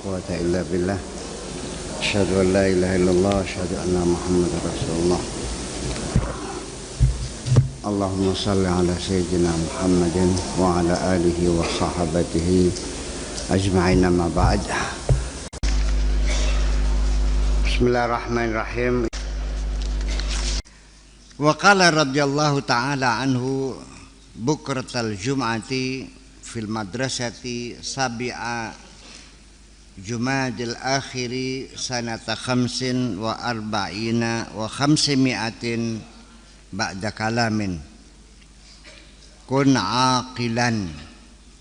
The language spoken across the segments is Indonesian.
quwwata illa billah. Asyhadu an la ilaha illallah, asyhadu anna Muhammadar Rasulullah. Allahumma salli ala sayyidina Muhammadin wa ala alihi wa sahabatihi ajma'in, amma ba'd. Bismillahirrahmanirrahim. Wa qala radhiyallahu ta'ala anhu bukratal jum'ati fil madrasati sabi'a Jumadil akhiri sanata khamsin wa arba'ina wa khamsimi'atin ba'da kalamin. Kun aqilan,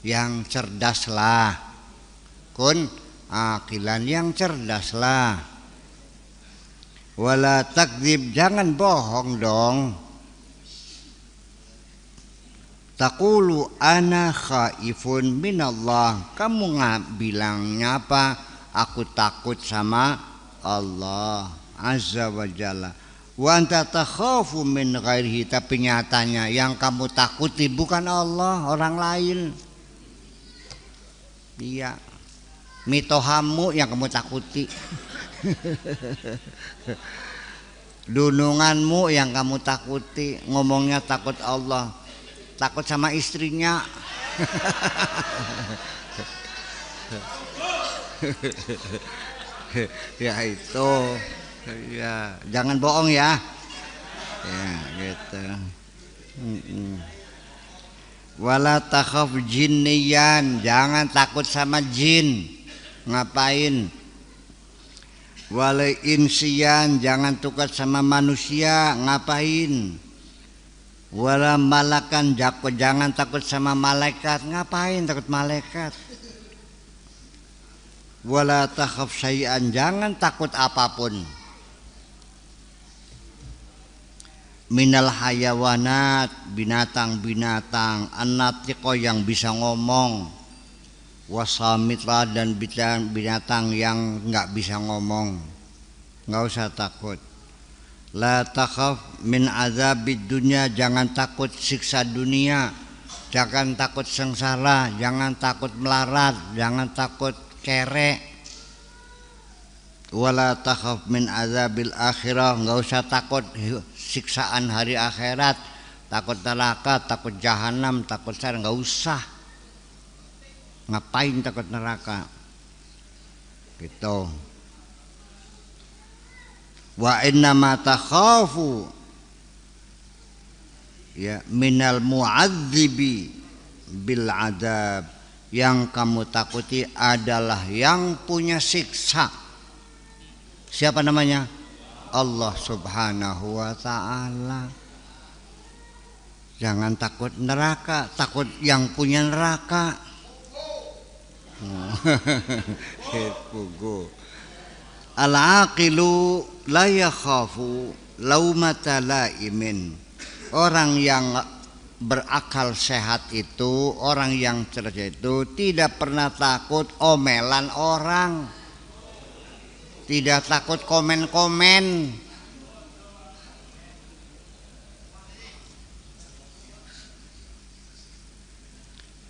yang cerdaslah. Kun aqilan, yang cerdaslah. Wala takdzib, jangan bohong dong. Taqulu ana khaifun minallah, kamu bilangnya apa? Aku takut sama Allah azza wa jalla. Wa anta takhafu min ghairihi, tapi nyatanya yang kamu takuti bukan Allah, orang lain. Iya, mitohamu yang kamu takuti. Dununganmu yang kamu takuti, ngomongnya takut Allah. Takut sama istrinya. Ya itu. Ya, jangan bohong ya. Ya, gitu. Wala takhaf jinniyan, jangan takut sama jin. Ngapain? Wala insiyan, jangan takut sama manusia. Ngapain? Wala malakan, jangan takut sama malaikat. Ngapain takut malaikat? Wala takhaf syai'an, jangan takut apapun. Minal hayawanat, binatang-binatang, an-natiqo, yang bisa ngomong, wasamitra, dan binatang yang enggak bisa ngomong. Enggak usah takut. La takhaf min azabid dunya, jangan takut siksa dunia, jangan takut sengsara, jangan takut melarat, jangan takut kere. Wala takhaf min azabil akhirah, enggak usah takut siksaan hari akhirat, takut neraka, takut jahanam, takut sar, enggak usah. Ngapain takut neraka? Gitu. Wa inna ma takhafu ya minal mu'adzibi bil adab, yang kamu takuti adalah yang punya siksa. Siapa namanya? Allah subhanahu wa ta'ala. Jangan takut neraka, takut yang punya neraka. Al-aqilu la yakhafu laumata laimin. Orang yang berakal sehat itu, orang yang cerdas itu tidak pernah takut omelan orang, tidak takut komen-komen.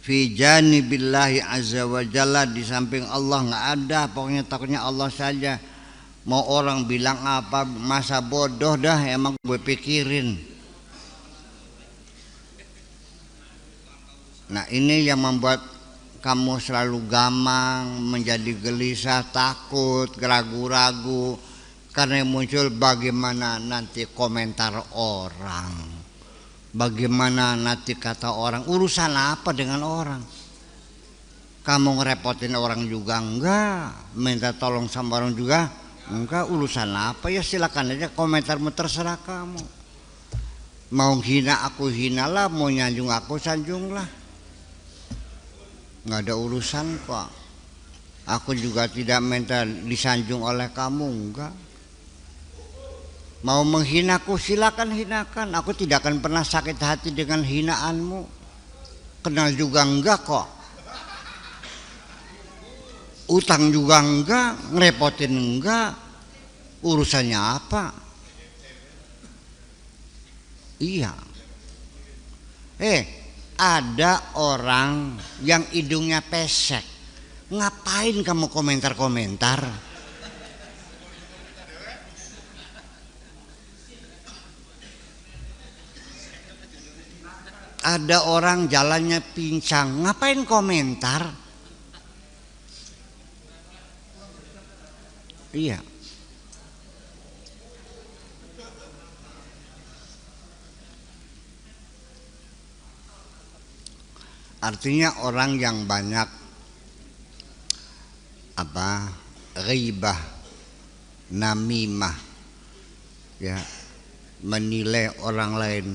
Fi janibillahi azza wa jalla, di samping Allah nggak ada, pokoknya takutnya Allah saja. Mau orang bilang apa, masa bodoh dah, emang gue pikirin. Nah ini yang membuat kamu selalu gamang, menjadi gelisah, takut, ragu-ragu, karena muncul bagaimana nanti komentar orang, bagaimana nanti kata orang. Urusan apa dengan orang? Kamu ngerepotin orang juga enggak, minta tolong sama orang juga enggak, urusan apa? Ya silakan aja, komentarmu terserah kamu. Mau hina aku hinalah, mau nyanjung aku sanjunglah, nggak ada urusan kok. Aku juga tidak minta disanjung oleh kamu, enggak. Mau menghinaku silakan hinakan, aku tidak akan pernah sakit hati dengan hinaanmu. Kenal juga enggak kok. Utang juga enggak, ngerepotin enggak. Urusannya apa? Iya. Ada orang yang hidungnya pesek, Ngapain kamu komentar-komentar? Ada orang jalannya pincang, ngapain komentar? Iya. Artinya orang yang banyak ghibah, namimah, ya, menilai orang lain.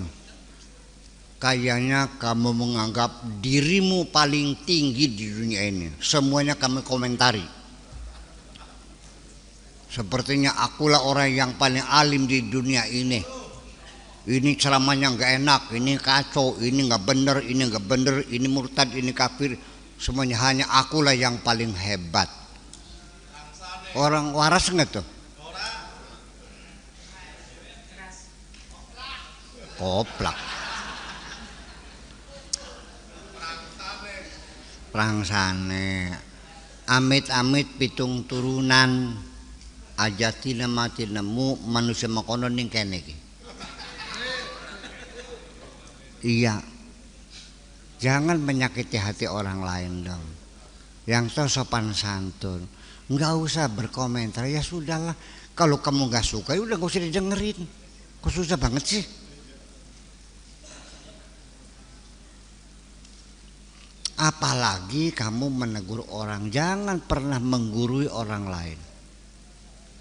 Kayaknya kamu menganggap dirimu paling tinggi di dunia ini. Semuanya kamu komentari. Sepertinya akulah orang yang paling alim di dunia ini. Ini ceramahnya nggak enak, ini kacau, ini nggak bener, ini murtad, ini kafir. Semuanya hanya akulah yang paling hebat. Orang waras nggak tuh? Koplak. Prangsane. Amit-amit pitung turunan aja tina mati nemu manusia makono ning kene iki. Iya, jangan menyakiti hati orang lain dong. Yang tahu sopan santun, nggak usah berkomentar. Ya sudahlah, kalau kamu nggak suka, ya udah nggak usah didengerin. Kok susah banget sih? Apalagi kamu menegur orang, jangan pernah menggurui orang lain.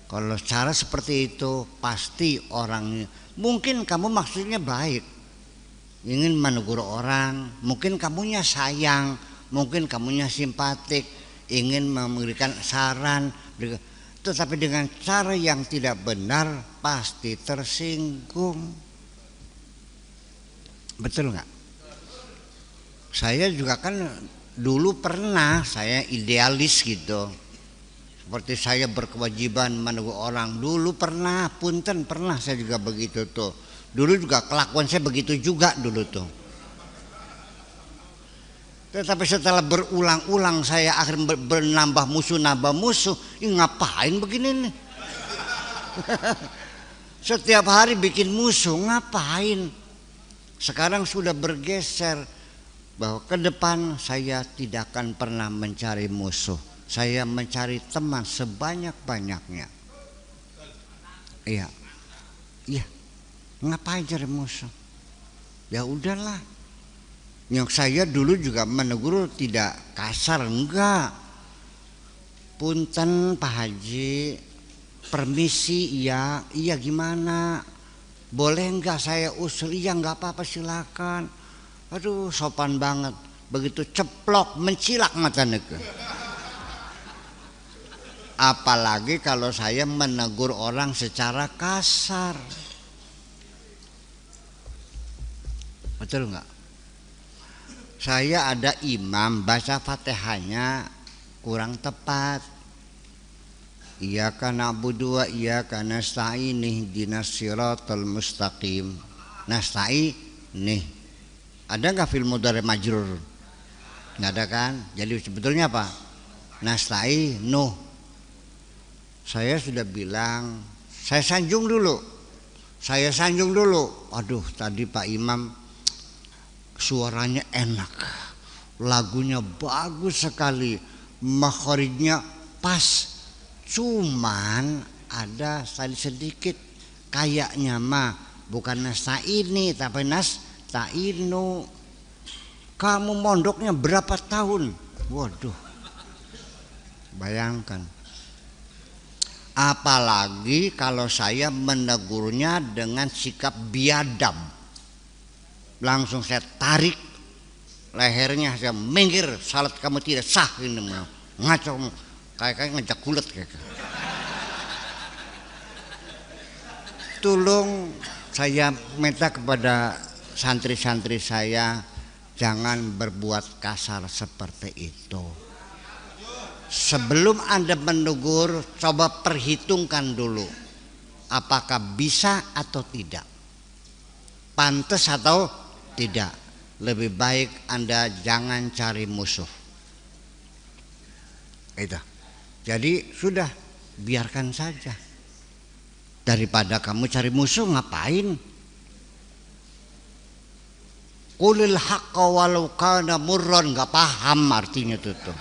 Kalau cara seperti itu, pasti orangnya, mungkin kamu maksudnya baik, ingin menegur orang, mungkin kamunya sayang, mungkin kamunya simpatik, ingin memberikan saran, tetapi dengan cara yang tidak benar pasti tersinggung. Betul nggak? Saya juga kan dulu pernah, saya idealis gitu, seperti saya berkewajiban menegur orang. Dulu pernah, punten pernah saya juga begitu tuh. Dulu juga kelakuan saya begitu juga dulu tuh. Tetapi setelah berulang-ulang saya akhirnya nambah musuh. Ini ngapain begini nih? Setiap hari bikin musuh, ngapain? Sekarang sudah bergeser bahwa ke depan saya tidak akan pernah mencari musuh. Saya mencari teman sebanyak-banyaknya. Iya. Iya. Ngapain cari musuh? Ya udahlah. Yang saya dulu juga menegur tidak kasar, enggak. Punten Pak Haji, permisi, iya gimana? Boleh enggak saya usul? Iya enggak apa-apa, silakan. Aduh, sopan banget. Begitu ceplok mencilak mata neke. Apalagi kalau saya menegur orang secara kasar. Betul nggak? Saya ada imam baca Fatihahnya kurang tepat. Iyyaka na'budu wa iyyaka nasta'in ihdinas siratal mustaqim. Nasta'in nih. Ada nggak fil mudhari majrur? Nggak ada kan? Jadi sebetulnya apa? Nasta'in nuh. Saya sudah bilang, saya sanjung dulu. Aduh, tadi Pak Imam suaranya enak, lagunya bagus sekali, makhorijnya pas, cuman ada sedikit kayaknya mah bukan nasta'ini tapi nasta'inu. Kamu mondoknya berapa tahun? Waduh, bayangkan. Apalagi kalau saya menegurnya dengan sikap biadab, langsung saya tarik lehernya, saya minggir, salat kamu tidak sah, ini ngaco, kayak ngejak kulit kayak. Tolong saya minta kepada santri-santri saya, jangan berbuat kasar seperti itu. Sebelum Anda menegur, coba perhitungkan dulu apakah bisa atau tidak, pantas atau tidak. Lebih baik Anda jangan cari musuh. Itu. Jadi sudah biarkan saja. Daripada kamu cari musuh ngapain? Qulil haqqa walau kana murran, nggak paham artinya itu tuh.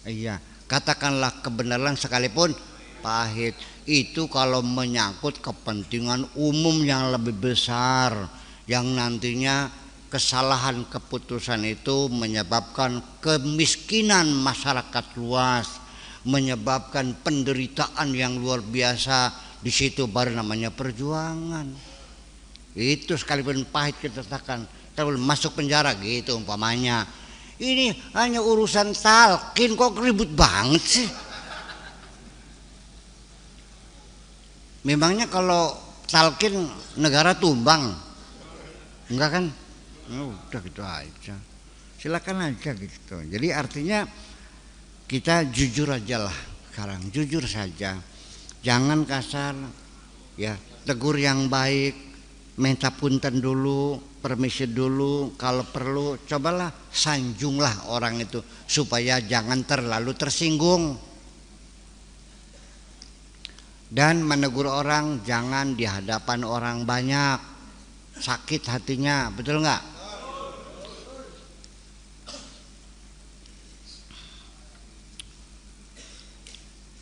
Iya, katakanlah kebenaran sekalipun pahit. Itu kalau menyangkut kepentingan umum yang lebih besar, yang nantinya kesalahan keputusan itu menyebabkan kemiskinan masyarakat luas, menyebabkan penderitaan yang luar biasa. Di situ baru namanya perjuangan. Itu sekalipun pahit kita katakan, kalau masuk penjara gitu umpamanya. Ini hanya urusan talqin, kok ribut banget sih. Memangnya kalau talqin negara tumbang? Enggak kan? Udah gitu aja. Silakan aja gitu. Jadi artinya kita jujur aja lah sekarang, jujur saja. Jangan kasar, ya, tegur yang baik, minta punten dulu, permisi dulu, kalau perlu cobalah sanjunglah orang itu supaya jangan terlalu tersinggung. Dan menegur orang jangan di hadapan orang banyak, sakit hatinya, betul nggak?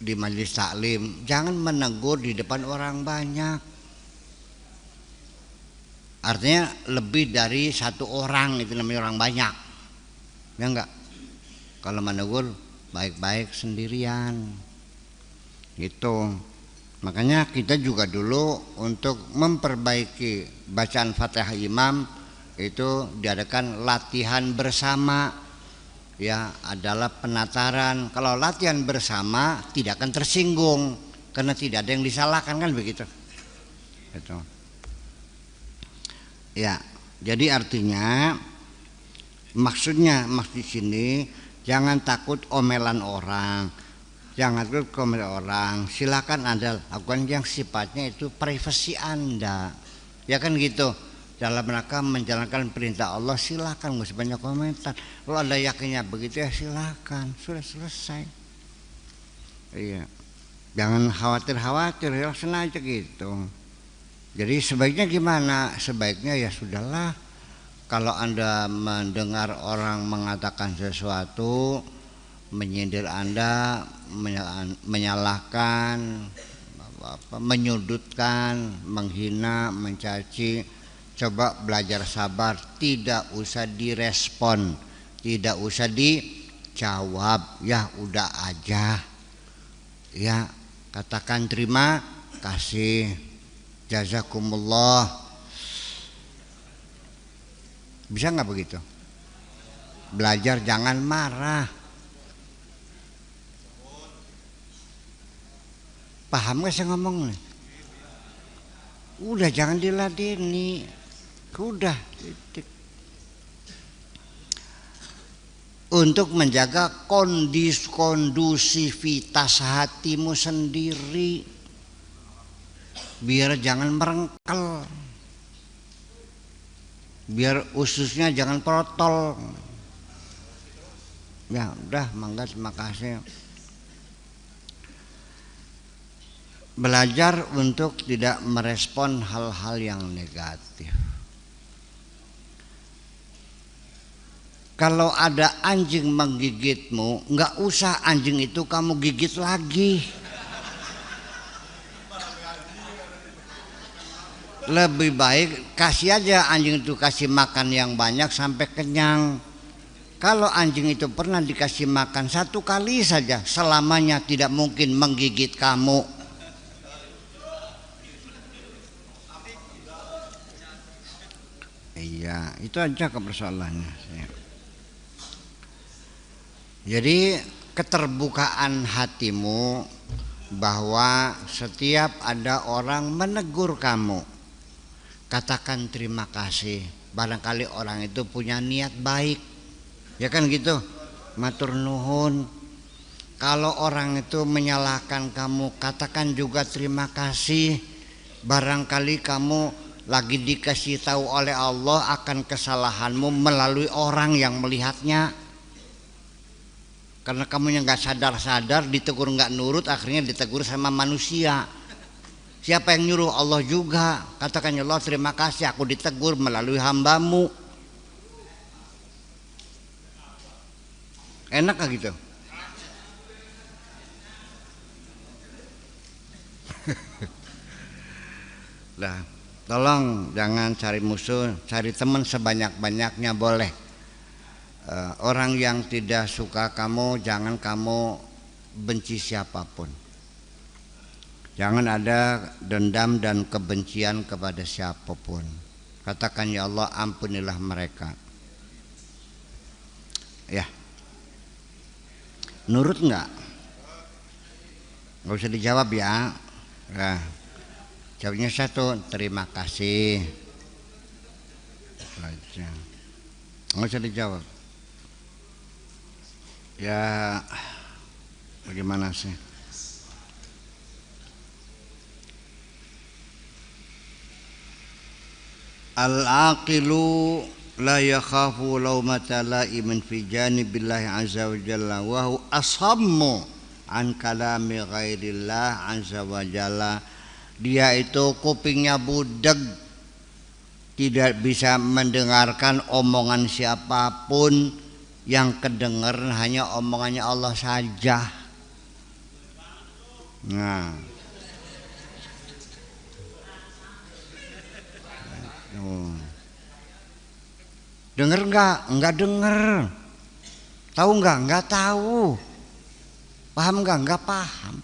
Di majelis taklim jangan menegur di depan orang banyak. Artinya lebih dari satu orang itu namanya orang banyak, ya enggak? Kalau menegur baik-baik sendirian, gitu. Makanya kita juga dulu untuk memperbaiki bacaan Fatihah Imam itu diadakan latihan bersama, ya, adalah penataran. Kalau latihan bersama tidak akan tersinggung karena tidak ada yang disalahkan, kan begitu. Gitu. Ya, jadi artinya maksud sini jangan takut omelan orang, jangan takut omelan orang. Silakan Anda lakukan yang sifatnya itu privasi Anda, ya kan gitu. Dalam rangka menjalankan perintah Allah silakan, nggak usah banyak komentar. Kalau Anda yakinnya begitu ya silakan, sudah selesai. Iya, jangan khawatir, laksana aja gitu. Jadi sebaiknya gimana? Sebaiknya ya sudahlah, kalau Anda mendengar orang mengatakan sesuatu, menyindir Anda, menyalahkan, menyudutkan, menghina, mencaci, coba belajar sabar, tidak usah direspon, tidak usah dijawab, ya udah aja, ya katakan terima kasih, jazakumullah. Bisa nggak begitu? Belajar jangan marah. Paham gak saya ngomong nih? Udah jangan diladeni. Udah titik. Untuk menjaga kondusivitas hatimu sendiri, biar jangan merengkel, biar ususnya jangan protol. Ya udah, mangga, terima kasih. Belajar untuk tidak merespon hal-hal yang negatif. Kalau ada anjing menggigitmu, nggak usah anjing itu kamu gigit lagi. Lebih baik kasih aja anjing itu, kasih makan yang banyak sampai kenyang. Kalau anjing itu pernah dikasih makan satu kali saja, selamanya tidak mungkin menggigit kamu. Iya, itu aja persoalannya. Jadi keterbukaan hatimu bahwa setiap ada orang menegur kamu, katakan terima kasih. Barangkali orang itu punya niat baik, ya kan gitu. Matur nuhun. Kalau orang itu menyalahkan kamu, katakan juga terima kasih. Barangkali kamu lagi dikasih tahu oleh Allah akan kesalahanmu melalui orang yang melihatnya. Karena kamu yang nggak sadar-sadar, ditegur nggak nurut, akhirnya ditegur sama manusia. Siapa yang nyuruh? Allah juga. Katakan ya Allah, terima kasih aku ditegur melalui hambamu. Enak gak gitu? Lah, tolong jangan cari musuh, cari teman sebanyak-banyaknya boleh. Orang yang tidak suka kamu, jangan kamu benci siapapun. Jangan ada dendam dan kebencian kepada siapapun. Katakan ya Allah, ampunilah mereka. Ya, nurut nggak? Nggak usah dijawab ya. Nah, jawabnya satu, terima kasih. Nggak usah dijawab. Ya, bagaimana sih? Al-aqilu la yakhafu laumata laimin fi janibillahi azza wa jalla wa huwa asammu an kalami ghairillah azza wa jalla. Dia itu kupingnya budeg, tidak bisa mendengarkan omongan siapapun, yang kedengar hanya omongannya Allah saja. Nah, dengar nggak? Nggak dengar. Tahu nggak? Nggak tahu. Paham nggak? Nggak paham.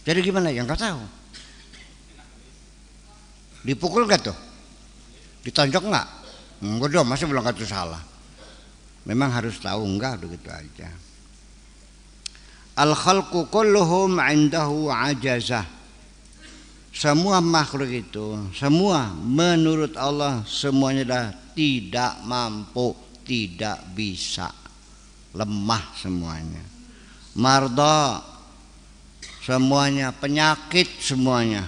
Jadi gimana? Ya nggak tahu. Dipukul nggak tuh? Ditonjok nggak? Enggak dong, masih belum kata salah. Memang harus tahu, enggak begitu aja. Al khalqu kulluhum indahu ajazah. Semua makhluk itu, semua menurut Allah semuanya dah tidak mampu, tidak bisa, lemah semuanya. Marda semuanya, penyakit semuanya,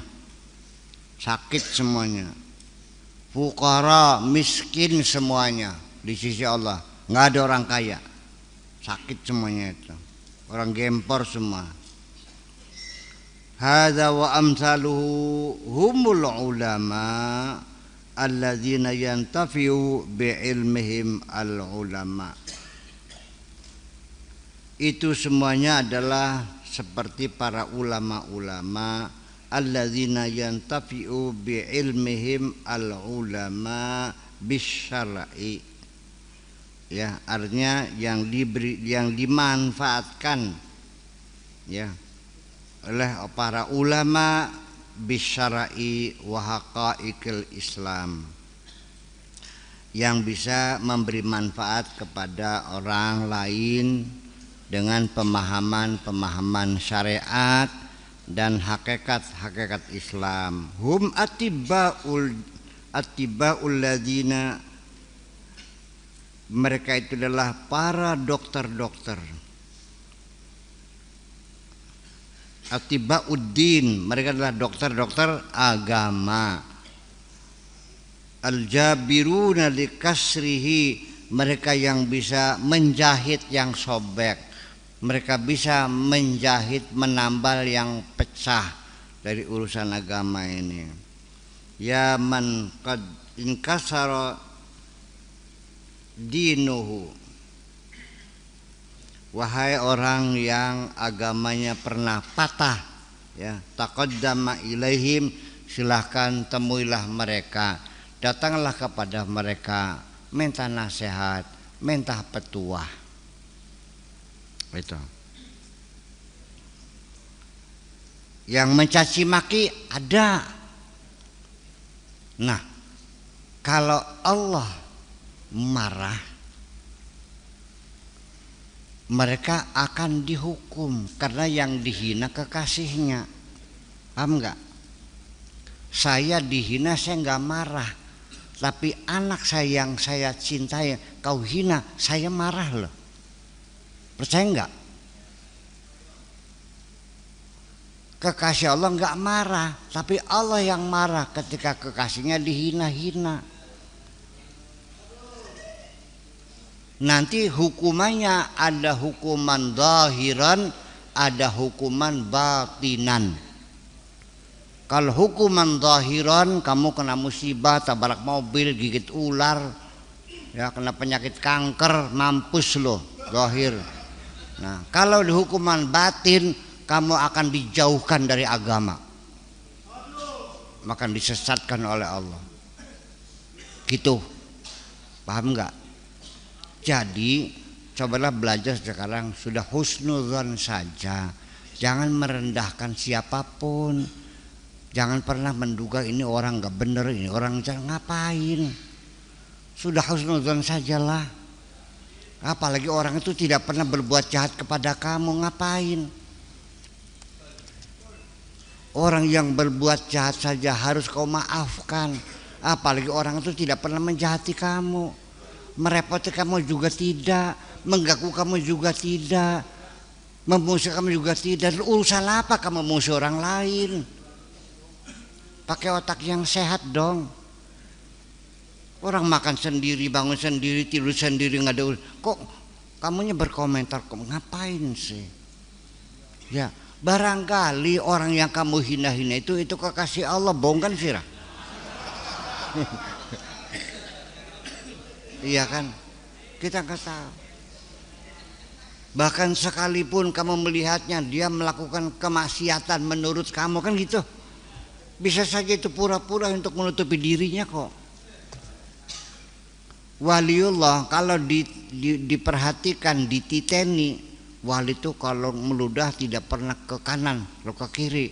sakit semuanya. Fuqara, miskin semuanya di sisi Allah. Nggak ada orang kaya, sakit semuanya itu. Orang gempor semua. Hadza wa amsaluhu humul ulama alladzina yantafi'u bi'ilmihim al-ulama. Itu semuanya adalah seperti para ulama-ulama alladzina yantafi'u bi'ilmihim al-ulama bisyar'i. Ya, artinya yang diberi, yang dimanfaatkan ya oleh para ulama bisyara'i wa haqa'iqil Islam, yang bisa memberi manfaat kepada orang lain dengan pemahaman-pemahaman syariat dan hakikat-hakikat Islam. Hum attiba'ul ladzina, mereka itu adalah para dokter-dokter. Atibauddin, mereka adalah dokter-dokter agama. Al-jabiruna likasrihi, mereka yang bisa menjahit yang sobek, mereka bisa menjahit menambal yang pecah dari urusan agama ini. Ya man qad inkasara dinuhu, wahai orang yang agamanya pernah patah, ya, taqaddama ilaihim, silahkan temuilah mereka, datanglah kepada mereka, minta nasihat, minta petuah. Itu. Yang mencaci maki ada. Nah, kalau Allah marah, mereka akan dihukum karena yang dihina kekasihnya. Paham nggak? Saya dihina, saya nggak marah, tapi anak saya yang saya cintai kau hina, saya marah loh. Percaya nggak? Kekasih Allah nggak marah, tapi Allah yang marah ketika kekasihnya dihina-hina. Nanti hukumannya ada hukuman zahiran, ada hukuman batinan. Kalau hukuman zahiran, kamu kena musibah, tabrak mobil, gigit ular, ya kena penyakit kanker, mampus loh, zahir. Nah, kalau di hukuman batin, kamu akan dijauhkan dari agama, akan disesatkan oleh Allah. Gitu, paham nggak? Jadi cobalah belajar sekarang, sudah husnuzon saja, jangan merendahkan siapapun, jangan pernah menduga ini orang nggak bener, ini orang jangan ngapain. Sudah husnuzon sajalah. Apalagi orang itu tidak pernah berbuat jahat kepada kamu, ngapain? Orang yang berbuat jahat saja harus kau maafkan. Apalagi orang itu tidak pernah menjahati kamu, merepoti kamu juga tidak, mengganggu kamu juga tidak, memusuhi kamu juga tidak. Urusan apa kamu memusuhi orang lain? Pakai otak yang sehat dong. Orang makan sendiri, bangun sendiri, tidur sendiri, nggak ada. Kok kamunya berkomentar, kok ngapain sih? Ya, barangkali orang yang kamu hina-hina itu kekasih Allah, bohong kan sih? Iya kan? Kita nggak tahu. Bahkan sekalipun kamu melihatnya dia melakukan kemaksiatan menurut kamu, kan gitu. Bisa saja itu pura-pura untuk menutupi dirinya kok. Waliullah kalau diperhatikan, dititeni, wali itu kalau meludah tidak pernah ke kanan, lo ke kiri.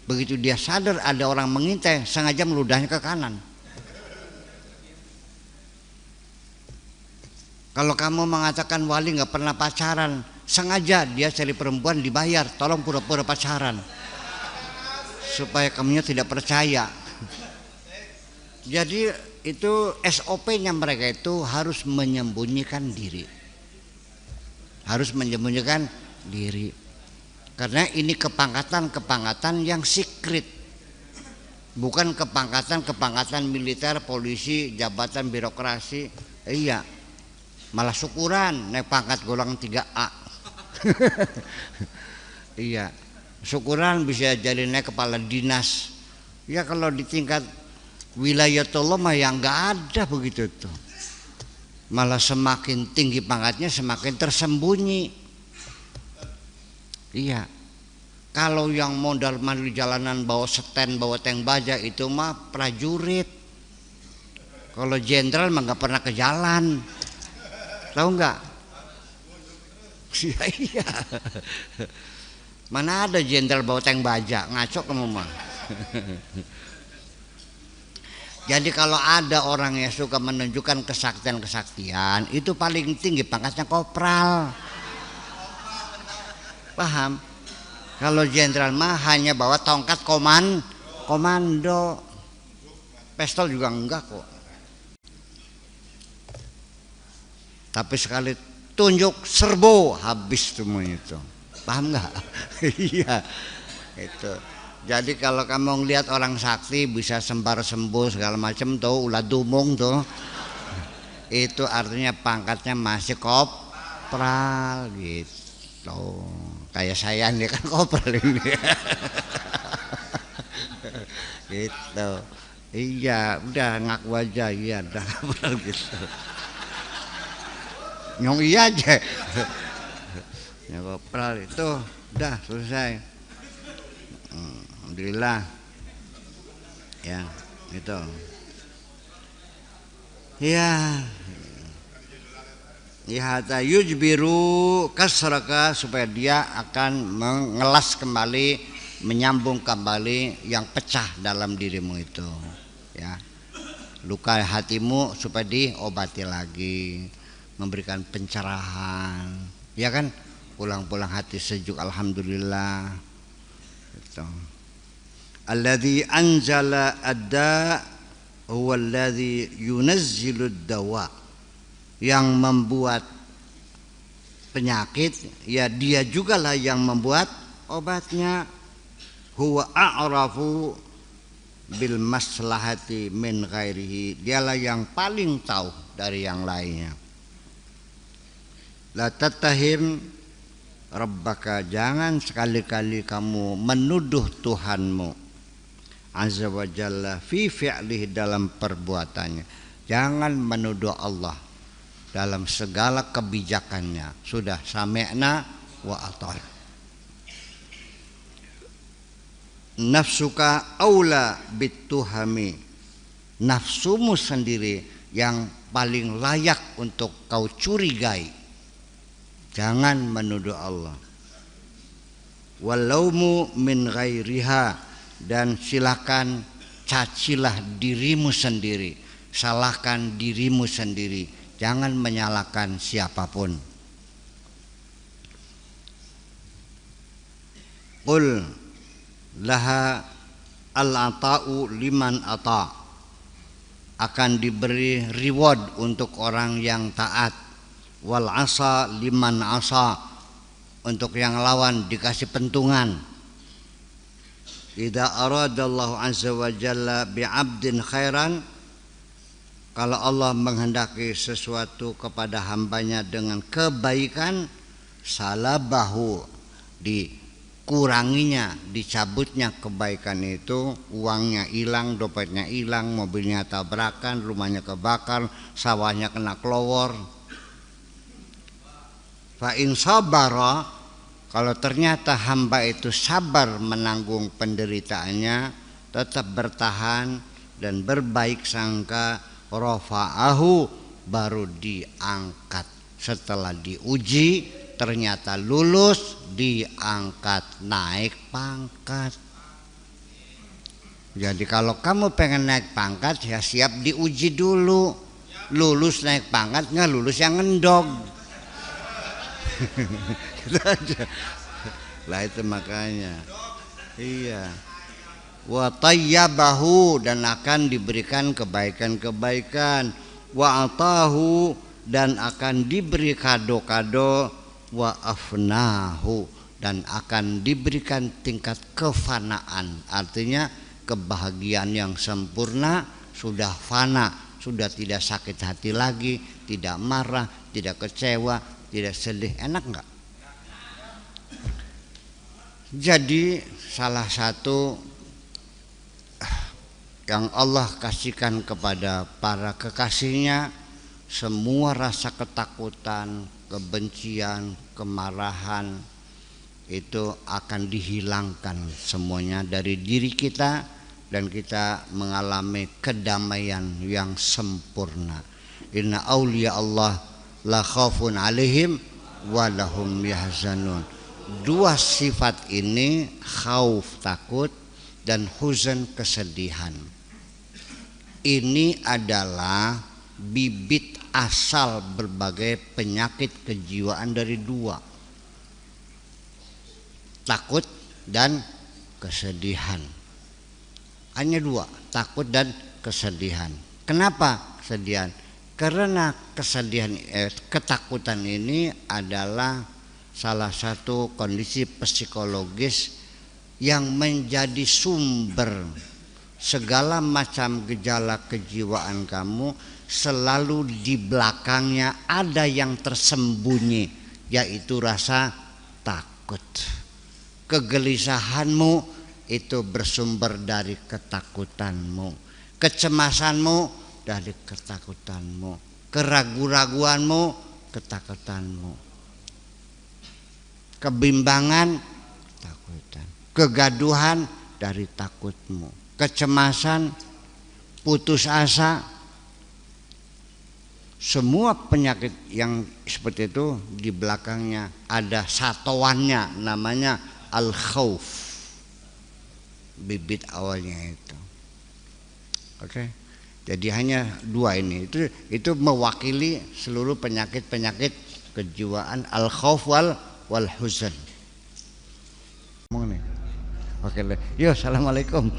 Begitu dia sadar ada orang mengintai, sengaja meludahnya ke kanan. Kalau kamu mengatakan wali nggak pernah pacaran, sengaja dia cari perempuan dibayar, tolong pura-pura pacaran, supaya kamunya tidak percaya. Jadi itu SOP-nya mereka itu harus menyembunyikan diri, harus menyembunyikan diri, karena ini kepangkatan yang secret, bukan kepangkatan militer, polisi, jabatan birokrasi. Iya, malah syukuran naik pangkat golongan 3A. Iya, syukuran bisa jadi naik kepala dinas. Ya kalau di tingkat wilayatullah mah yang nggak ada begitu tuh. Malah semakin tinggi pangkatnya semakin tersembunyi. Iya, kalau yang modal mandu di jalanan bawa stand, bawa tank baja itu mah prajurit. Kalau jenderal mah nggak pernah ke jalan. Tahu nggak? Iya. Mana ada jenderal bawa tank baja, ngaco kamu mah. Jadi kalau ada orang yang suka menunjukkan kesaktian, itu paling tinggi pangkatnya kopral. Paham? Kalau jenderal mah hanya bawa tongkat komando. Pistol juga enggak kok. Tapi sekali tunjuk serbo habis semuanya itu. Paham nggak? Iya, itu. Jadi kalau kamu ngelihat orang sakti bisa sembar sembuh segala macam tuh, ulah dumung tuh, itu artinya pangkatnya masih kopral gitu. Kayak saya nih kan kopral ini. Gitu. Iya, udah ngaku aja, iya, udah kopral gitu. Nyong iya aja. Ya kopral itu udah selesai. Alhamdulillah. Ya, itu. Ya. Ihata yujbiru kasraka, supaya dia akan mengelas kembali, menyambung kembali yang pecah dalam dirimu itu. Ya. Luka hatimu supaya diobati lagi, memberikan pencerahan. Ya kan? Pulang-pulang hati sejuk, alhamdulillah. Gitu. Alladzi anzala ad-da' huwa alladzi yunazzilu ad-dawa. Yang membuat penyakit, ya dia jugalah yang membuat obatnya. Huwa a'rafu bil maslahati min ghairihi. Dialah yang paling tahu dari yang lainnya. La tattahim rabbaka, jangan sekali-kali kamu menuduh Tuhanmu azza wa jalla fi fi'lihi, dalam perbuatannya. Jangan menuduh Allah dalam segala kebijakannya. Sudah sami'na wa ata'na. Nafsuka aula bituhami, nafsumu sendiri yang paling layak untuk kau curigai. Jangan menuduh Allah. Walaumu min ghairiha, dan silakan cacilah dirimu sendiri, salahkan dirimu sendiri, jangan menyalahkan siapapun. Qul laha al-ata'u liman ata', akan diberi reward untuk orang yang taat. Wal asa liman asa, untuk yang lawan dikasih pentungan. Idza aradallahu azza wa jalla bi'abdin khairan, kalau Allah menghendaki sesuatu kepada hambanya dengan kebaikan, salabahu, dikuranginya, dicabutnya kebaikan itu, uangnya hilang, dompetnya hilang, mobilnya tabrakan, rumahnya kebakar, sawahnya kena kelowor. Fa in sabara, kalau ternyata hamba itu sabar menanggung penderitaannya, tetap bertahan dan berbaik sangka, rafa'ahu, baru diangkat. Setelah diuji ternyata lulus, diangkat, naik pangkat. Jadi kalau kamu pengen naik pangkat, ya siap diuji dulu. Lulus naik pangkat, nggak lulus yang ngendog. Gitu aja. Lah itu makanya. Iya. Wa tayyabahu, dan akan diberikan kebaikan-kebaikan. Wa atahu, dan akan diberi kado-kado. Wa afnahu, dan akan diberikan tingkat kefanaan. Artinya kebahagiaan yang sempurna, sudah fana, sudah tidak sakit hati lagi, tidak marah, tidak kecewa, tidak sedih. Enak enggak? Jadi salah satu yang Allah kasihkan kepada para kekasihnya, semua rasa ketakutan, kebencian, kemarahan itu akan dihilangkan semuanya dari diri kita, dan kita mengalami kedamaian yang sempurna. Inna awliya Allah la khaufun alaihim wa lahum yahzanun. Dua sifat ini, khauf takut dan huzan kesedihan, ini adalah bibit asal berbagai penyakit kejiwaan dari dua, takut dan kesedihan. Hanya dua, takut dan kesedihan. Kenapa kesedihan? Karena kesedihan, ketakutan ini adalah salah satu kondisi psikologis yang menjadi sumber segala macam gejala kejiwaan kamu. Selalu di belakangnya ada yang tersembunyi, yaitu rasa takut. Kegelisahanmu itu bersumber dari ketakutanmu, kecemasanmu dari ketakutanmu, keraguan-raguanmu, ketakutanmu, kebimbangan, ketakutan, kegaduhan dari takutmu, kecemasan, putus asa. Semua penyakit yang seperti itu di belakangnya ada satuannya, namanya al-khauf, bibit awalnya itu. Oke. Jadi hanya dua ini, itu mewakili seluruh penyakit-penyakit kejiwaan, al-khauf wal huzn. Ngomong nih. Oke, yuk, assalamualaikum.